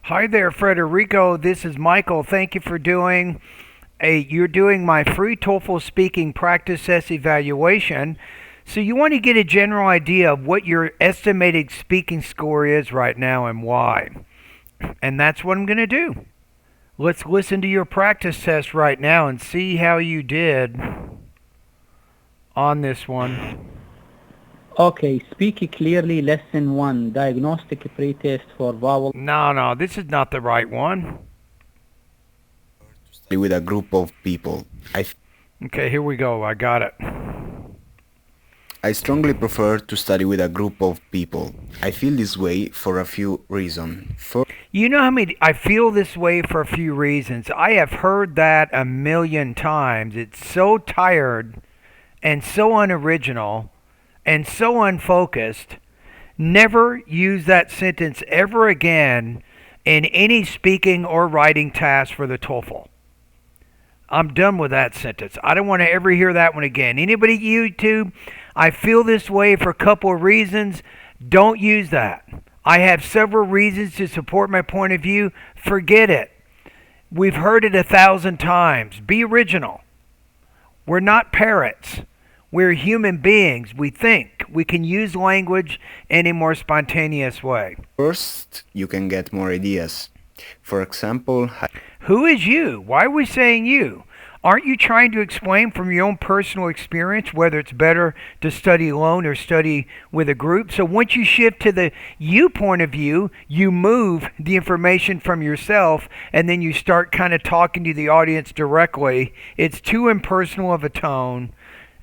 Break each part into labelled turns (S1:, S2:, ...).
S1: Hi there, Frederico. This is Michael. Thank you for you're doing my free TOEFL speaking practice test evaluation. So you want to get a general idea of what your estimated speaking score is right now and why. And that's what I'm going to do. Let's listen to your practice test right now and see how you did on this one.
S2: Okay, speak clearly, lesson 1, diagnostic pretest for vowel.
S1: No, this is not the right one.
S3: Study with a group of people.
S1: Okay, here we go. I got it.
S3: I strongly prefer to study with a group of people. I feel this way for a few reasons. First,
S1: You know how many I feel this way for a few reasons. I have heard that a million times. It's so tired and so unoriginal and so unfocused. Never use that sentence ever again in any speaking or writing task for the TOEFL. I'm done with that sentence. I don't want to ever hear that one again. Anybody YouTube, I feel this way for a couple of reasons. Don't use that. I have several reasons to support my point of view. Forget it. We've heard it 1,000 times. Be original. We're not parrots. We're human beings. We think. We can use language in a more spontaneous way.
S3: you can get more ideas. For example,
S1: Who is you? Why are we saying you? Aren't you trying to explain from your own personal experience whether it's better to study alone or study with a group? So once you shift to the you point of view, you move the information from yourself and then you start kind of talking to the audience directly. It's too impersonal of a tone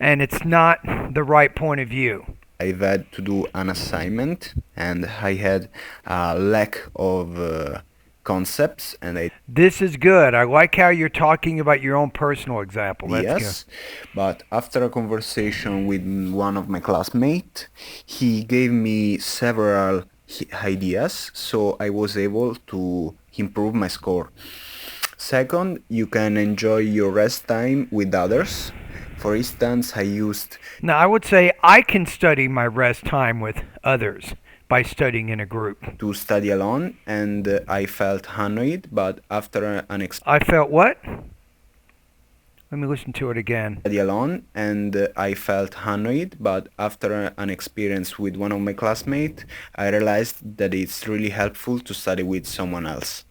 S1: and it's not the right point of view.
S3: I've had to do an assignment and I had a lack of concepts and
S1: This is good. I like how you're talking about your own personal example. That's
S3: ideas. But after a conversation with one of my classmates, he gave me several ideas, so I was able to improve my score. Second, you can enjoy your rest time with others. For instance, I used
S1: good. Now, I would say I can study my rest time with others by studying in a group.
S3: to study alone and I felt annoyed, but after an
S1: I felt what? Let me listen to it again.
S3: study alone and I felt annoyed, but after an experience with one of my classmates, I realized that it's really helpful to study with someone else.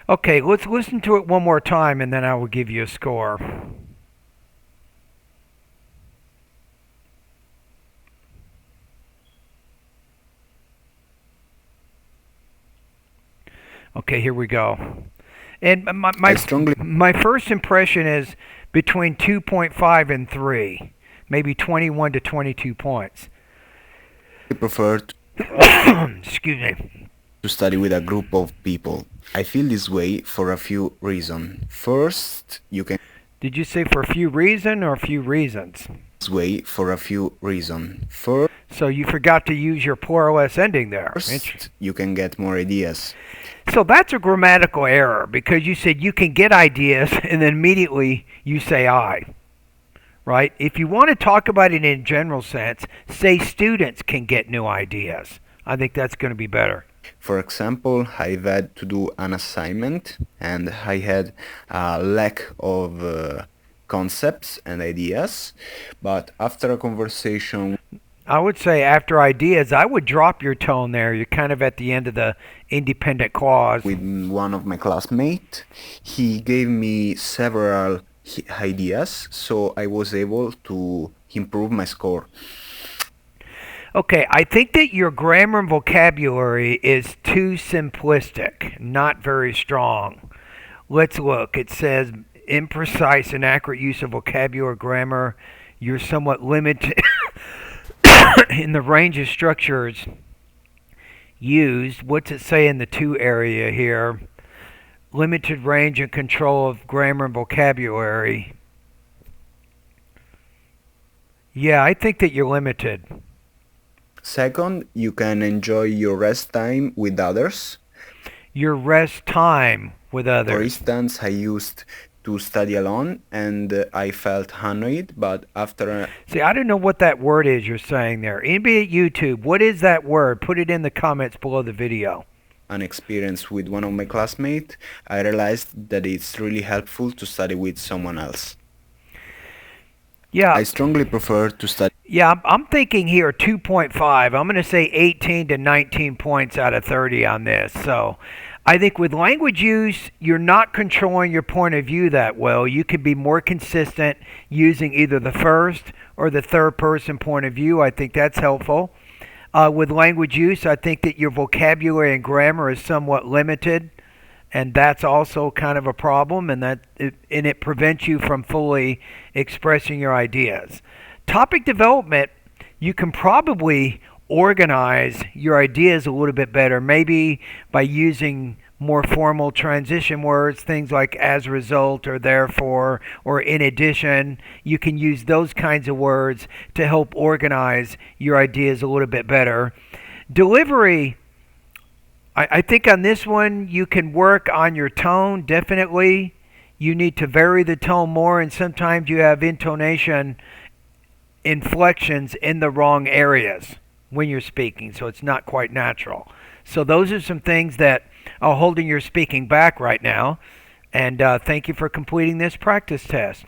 S1: Okay, let's listen to it one more time and then I will give you a score. Okay, here we go. And
S3: I strongly
S1: my first impression is between 2.5 and 3, maybe 21 to 22 points.
S3: prefer
S1: Excuse me.
S3: to study with a group of people. I feel this way for a few reasons. First, you can
S1: Did you say for a few reasons or a few reasons?
S3: this way for a few reasons. First,
S1: So you forgot to use your pluralist ending there. Interesting.
S3: you can get more ideas.
S1: So that's a grammatical error because you said you can get ideas and then immediately you say I. Right? If you want to talk about it in a general sense, say students can get new ideas. I think that's going to be better.
S3: For example, I've had to do an assignment and I had a lack of concepts and ideas, but after a conversation
S1: I would say after ideas, I would drop your tone there. You're kind of at the end of the independent clause.
S3: with one of my classmates, he gave me several ideas, so I was able to improve my score.
S1: Okay, I think that your grammar and vocabulary is too simplistic, not very strong. Let's look. It says imprecise, inaccurate use of vocabulary or grammar. You're somewhat limited in the range of structures used. What's it say in the to area here? Limited range and control of grammar and vocabulary. Yeah, I think that you're limited.
S3: Second, you can enjoy your rest time with others.
S1: Your rest time with
S3: For
S1: others.
S3: instance, I used to study alone and I felt annoyed, but after
S1: See, I don't know what that word is you're saying there. Anybody at YouTube, what is that word? Put it in the comments below the video.
S3: an experience with one of my classmates, I realized that it's really helpful to study with someone else.
S1: Yeah.
S3: I strongly prefer to study.
S1: Yeah, I'm thinking here 2.5. I'm going to say 18 to 19 points out of 30 on this. So I think with language use, you're not controlling your point of view that well. You could be more consistent using either the first or the third person point of view. I think that's helpful. With language use, I think that your vocabulary and grammar is somewhat limited, and that's also kind of a problem, and it prevents you from fully expressing your ideas. Topic development, you can probably organize your ideas a little bit better, maybe by using more formal transition words, things like as a result or therefore or in addition. You can use those kinds of words to help organize your ideas a little bit better. Delivery, I think on this one you can work on your tone, definitely. You need to vary the tone more, and sometimes you have intonation inflections in the wrong areas when you're speaking, so it's not quite natural. So those are some things that are holding your speaking back right now. And thank you for completing this practice test.